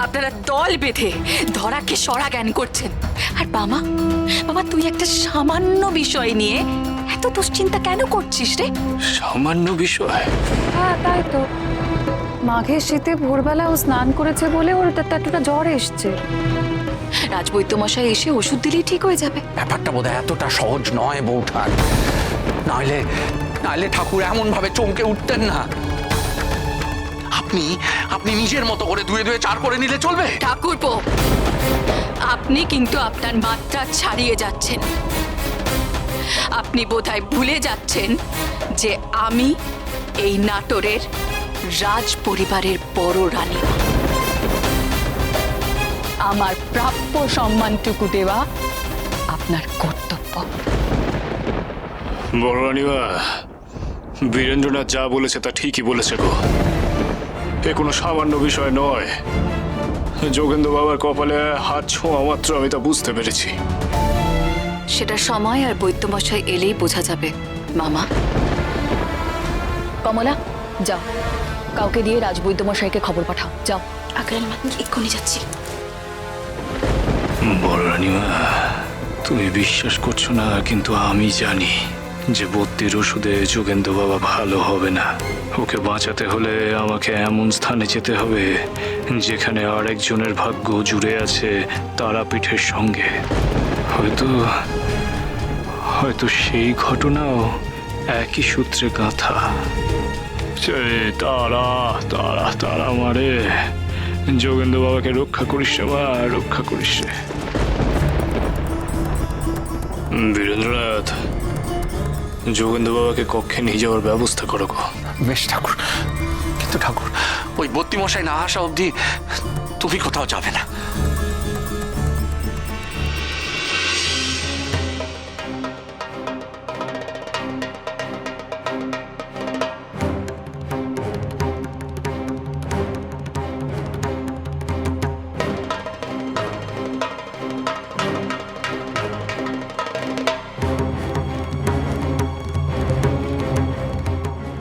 আপনারা দল বেঁধে ধরাকে সরা জ্ঞান করছেন। আর বাবা, বাবা তুই একটা সামান্য বিষয় নিয়ে এত দুশ্চিন্তা কেন করছিস রে? সামান্য বিষয়? হ্যাঁ তাই তো, মাঘের শীতে ভোরবেলা ও স্নান করেছে বলে ওর এতটা জ্বর এসছে। রাজবৈদ্যমশাই এসে ওষুধ দিলেই ঠিক হয়ে যাবে। ব্যাপারটা বোধহয় এতটা সহজ নয় বৌঠান। নাইলে নাইলে ঠাকুর এমন ভাবে চমকে উঠতেন না। আপনি আপনি নিজের মতো করে ধুয়ে ধুয়ে চার করে নিলে চলবে? ঠাকুরপো, আপনি কিন্তু আপনার মাত্রা ছাড়িয়ে যাচ্ছেন। আপনি বোধহয় ভুলে যাচ্ছেন যে আমি এই নাটোরের রাজ পরিবারের বড় রানী। আমার প্রাপ্য সম্মানটুকু দেওয়া আপনার কর্তব্য। বড় রানীমা, বীরেন্দ্রনাথ যা বলেছে তা ঠিকই বলেছে গো। এ কোনো সামান্য বিষয় নয়। যোগেন্দ্র বাবার কপালে হাত ছোঁয়া মাত্র আমি তা বুঝতে পেরেছি। সেটা সময় আর বৈদ্যমশাই এলেই বোঝা যাবে মামা। কমলা যাও, কাউকে দিয়ে রাজবৈদ্যমশাইকে খবর পাঠাও, যাও। আগ্রাল মা, এক্ষুনি যাচ্ছি। বড় রানীমা, তুমি বিশ্বাস করছো না, কিন্তু আমি জানি যে বদ্যির ওষুধে যোগেন্দ্র বাবা ভালো হবে না। ওকে বাঁচাতে হলে আমাকে এমন স্থানে যেতে হবে যেখানে আরেকজনের ভাগ্য জুড়ে আছে তারাপীঠের সঙ্গে। হয়তো হয়তো সেই ঘটনাও একই সূত্রে গাঁথা। তারা তারা তারা মারে, যোগেন্দ্র বাবাকে রক্ষা করিস রে মা, রক্ষা করিস রে। বীরেন্দ্রনাথ, যোগেন্দ্র বাবাকে কক্ষে নিয়ে যাওয়ার ব্যবস্থা করো গো। বেশ ঠাকুর, কিন্তু ঠাকুর ওই বদ্যিমশাই না আসা অবধি তুমি কোথাও যাবে না।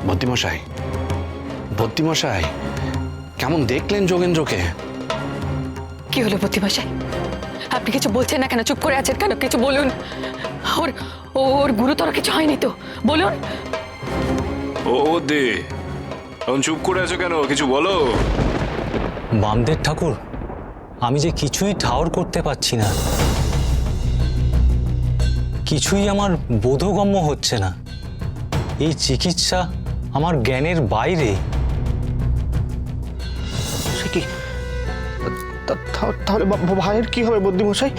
বদ্যিমশাই, বদ্যিমশাই, কেমন দেখলেন যোগেন্দ্রকে? কি হলো বৈদ্যমশাই? আপনি কিছু বলছেন না কেন? চুপ করে আছেন কেন? কিছু বলুন। ওর ওর গুরুতর কিছু হয়নি তো? বলুন। ও দে, এখন চুপ করে আছো কেন? কিছু বলো। বামদেব ঠাকুর, আমি যে কিছুই ঠাউর করতে পারছি না, কিছুই আমার বোধগম্য হচ্ছে না। এই চিকিৎসা আমার জ্ঞানের বাইরে। সে কি? তাহলে ভাইয়ের কি হবে বদ্যিমশাই?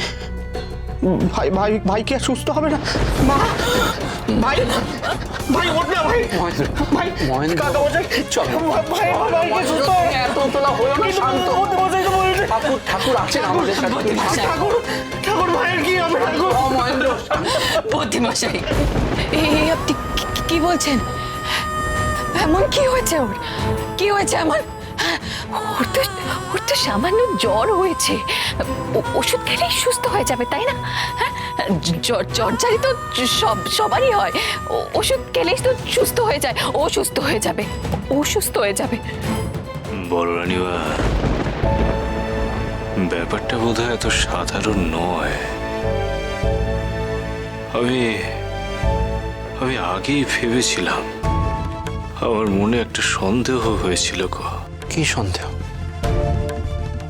ভাই ভাই ভাই কি আর সুস্থ হবে না? মা, ভাই ভাই ওঠ না ভাই। ভাই কাকা মশাই, চল ভাই, ভাই কি সুস্থ হবে? এত তোলা হলো না, শান্ত। বদ্যিমশাই তো বলেছে। ঠাকুর ঠাকুর আছেন আমাদের সাথে। ঠাকুর ঠাকুর ভাইয়ের কি হবে? ঠাকুর মহেন্দ্র, বৈদ্যমশাই, এই আপনি কি বলছেন? এমন কি হয়েছে ওর? কি হয়েছে আমার? ওর তো সামান্য জ্বর হয়েছে। ওষুধ খেলেই সুস্থ হয়ে যাবে, তাই না? জ্বরজারি তো সবারই হয়। ওষুধ খেলেই তো সুস্থ হয়ে যায়। ও সুস্থ হয়ে যাবে, ও সুস্থ হয়ে যাবে। বড় রানীমা, ব্যাপারটা বোধহয় এত সাধারণ নয়। আমি আগেই ভেবেছিলাম। আমার মনে একটা সন্দেহ হয়েছিল গো। কি সন্দেহ?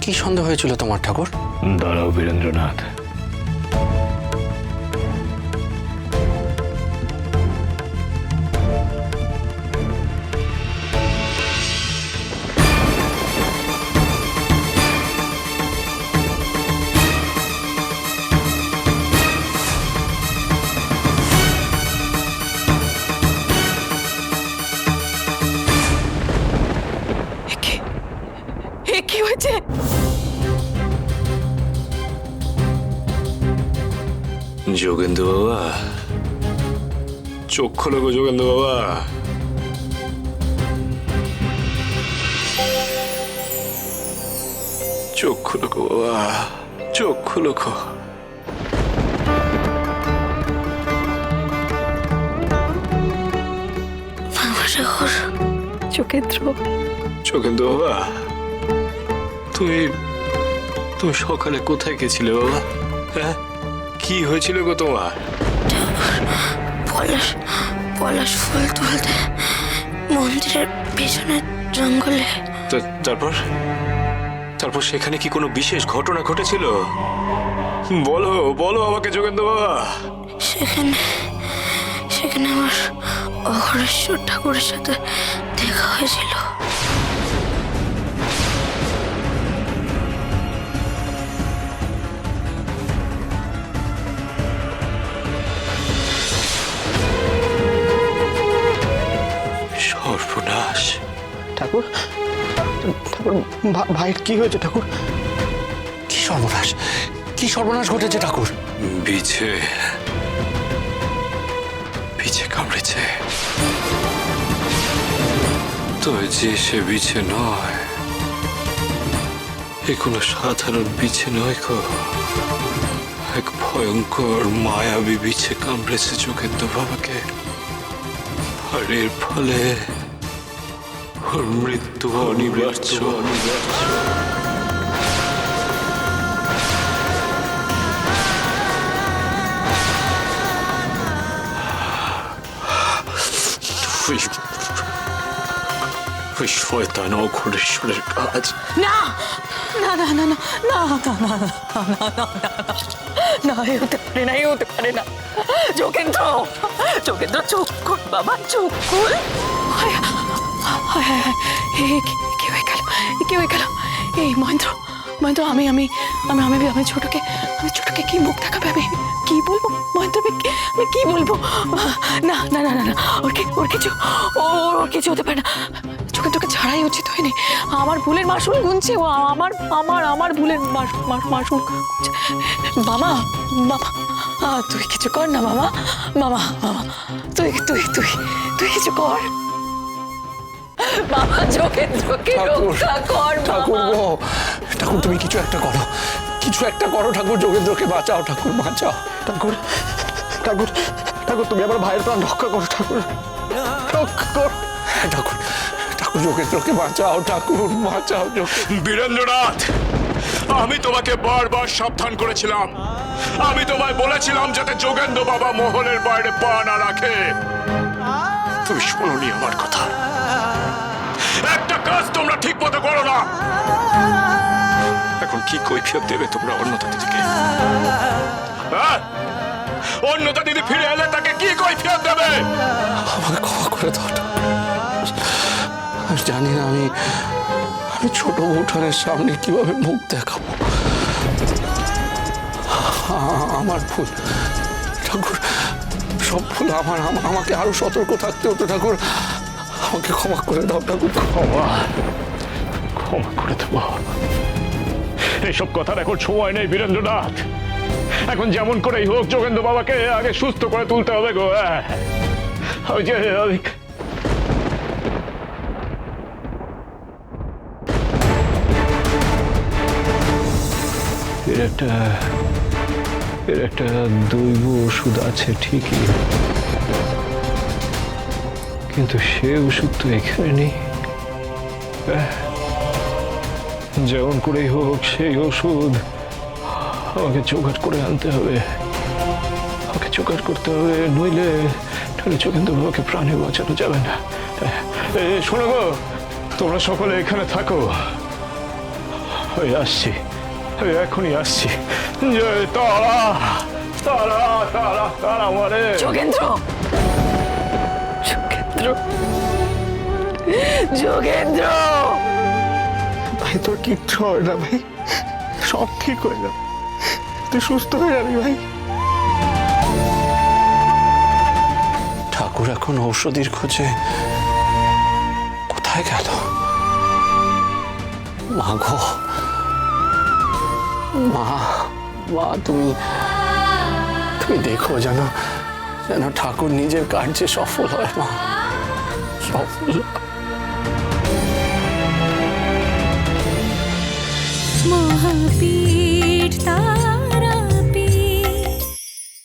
কি সন্দেহ হয়েছিল তোমার ঠাকুর? দাঁড়াও বীরেন্দ্রনাথ, কি হয়েছে? যোগেন্দ্র বাবা, চোখ খোলো গো যোগেন্দ্র বাবা। চোখ খোলো গো বাবা, চোখ খোলো গো। যোগেন্দ্র, যোগেন্দ্র বাবা, তুমি তুমি সকালে কোথায় গেছিলে বাবা? হ্যাঁ, কি হয়েছিল গো তোমার? পলাশ পলাশ ফুল তুলতে মন্দিরের পেছনের জঙ্গলে। তারপর তারপর সেখানে কি কোনো বিশেষ ঘটনা ঘটেছিল? বলো বলো আমাকে যোগেন্দ্র বাবা। সেখানে সেখানে আমার অঘরেশ্বর ঠাকুরের সাথে দেখা হয়েছিল। সর্বনাশ! ঠাকুর ঠাকুর ভাইয়ের কি হয়েছে ঠাকুর? কি সর্বনাশ, কি সর্বনাশ ঘটেছে ঠাকুর? বিছে বিছে কামড়েছে। তবে যে সে বিছে নয়, এ কোনো সাধারণ বিছে নয় গো। এক ভয়ঙ্কর মায়াবী বিছে কামড়েছে যোগেন্দ্র বাবাকে, আর এর ফলে ওর মৃত্যু অনিবার্য। ওই শয়তান অঘরেশ্বরের কাজ। না না না না না না না না না না না, এ হতে পারে না, এ হতে পারে না। যোগেন্দ্র, যোগেন্দ্র চুপ কর বাবা, চুপ কর। হায়, হায়, হায়, হায়, কি হয়ে গেল, কি হয়ে গেল? এই মহেন্দ্র, মহেন্দ্র, আমি আমি আমি আমি আমি ছোটকে কি মুখ দেখাবে? আমি কি বলবো মহেন্দ্র? আমি কি বলবো? না না না না না, ওর কিছু হতে পারে না। যোগেন্দ্রকে ছাড়াই উচিত হয়নি। আমার ভুলের মাসুল গুনছে ও, আমার আমার আমার ভুলের মাসুল গুনছে। মামা, মামা, তুই কিছু কর না মামা, মামা, মামা, তুই তুই তুই তুই কিছু কর বাবা। যোগেন্দ্রকে রক্ষা কর ঠাকুর বাবা। গো, ঠাকুর তুমি কিছু একটা করো, কিছু একটা করো ঠাকুর, যোগেন্দ্রকে বাঁচাও ঠাকুর, বাঁচাও ঠাকুর ঠাকুর ঠাকুর তুমি আমার ভাইয়ের প্রাণ রক্ষা করো ঠাকুর, রক্ষা করো ঠাকুর, ঠাকুর যোগেন্দ্রকে বাঁচাও ঠাকুর, বাঁচাও বীরেন্দ্রনাথ, আমি তোমাকে বারবার সাবধান করেছিলাম। আমি তোমায় বলেছিলাম যাতে যোগেন্দ্র বাবা মহলের বাইরে পা না রাখে। তুমি শোনোনি আমার কথা। একটা কাজ তোমরা ঠিক মতো করো না। এখন কি কৈফিয়ত দেবে তোমরা অন্যতা দিদিকে? হ্যাঁ, অন্যতা দিদি ফিরে এলে তাকে কি কৈফিয়ত দেবে? আমাকে ক্ষমা করে দাও ঠাকুর। আমি জানি না আমি ছোট বৌঠানের সামনে কিভাবে মুখ দেখাবো। আমার ভুল ঠাকুর, সব ভুল আমার। আমাকে আরো সতর্ক থাকতে হতো ঠাকুর, আমাকে ক্ষমা করে দাও ঠাকুর, ক্ষমা করে দেবো। এইসব কথার এখন সময় নেই বীরেন্দ্রনাথ। এখন যেমন করেই হোক যোগেন্দ্র বাবাকে আগে সুস্থ করে তুলতে হবে গো। ওই যে এর একটা দৈব ওষুধ আছে ঠিকই, কিন্তু সে ওষুধ তো এখানে নেই। যেমন করেই হোক সেই ওষুধ আমাকে জোগাড় করে আনতে হবে, আমাকে জোগাড় করতে হবে, নইলে যোগেন্দ্র বাবাকে প্রাণে বাঁচানো যাবে না। শোনো গো, তোমরা সকলে এখানে থাকো, ওই আসছি, এখনই আসছি। তারা তারা তারা তারা মারে। যোগেন্দ্র, যোগেন্দ্র, যোগেন্দ্র, ভাই তোর কিচ্ছু হবে না ভাই, সব ঠিক হয়ে যাবে, তুই সুস্থ হয়ে যাবি ভাই। ঠাকুর এখন ঔষধির খোঁজে কোথায় গেল? মা গো, মা, মা, তুমি দেখো যেন ঠাকুর নিজের কার্যে সফল হয় মা, সফল। মহাবীর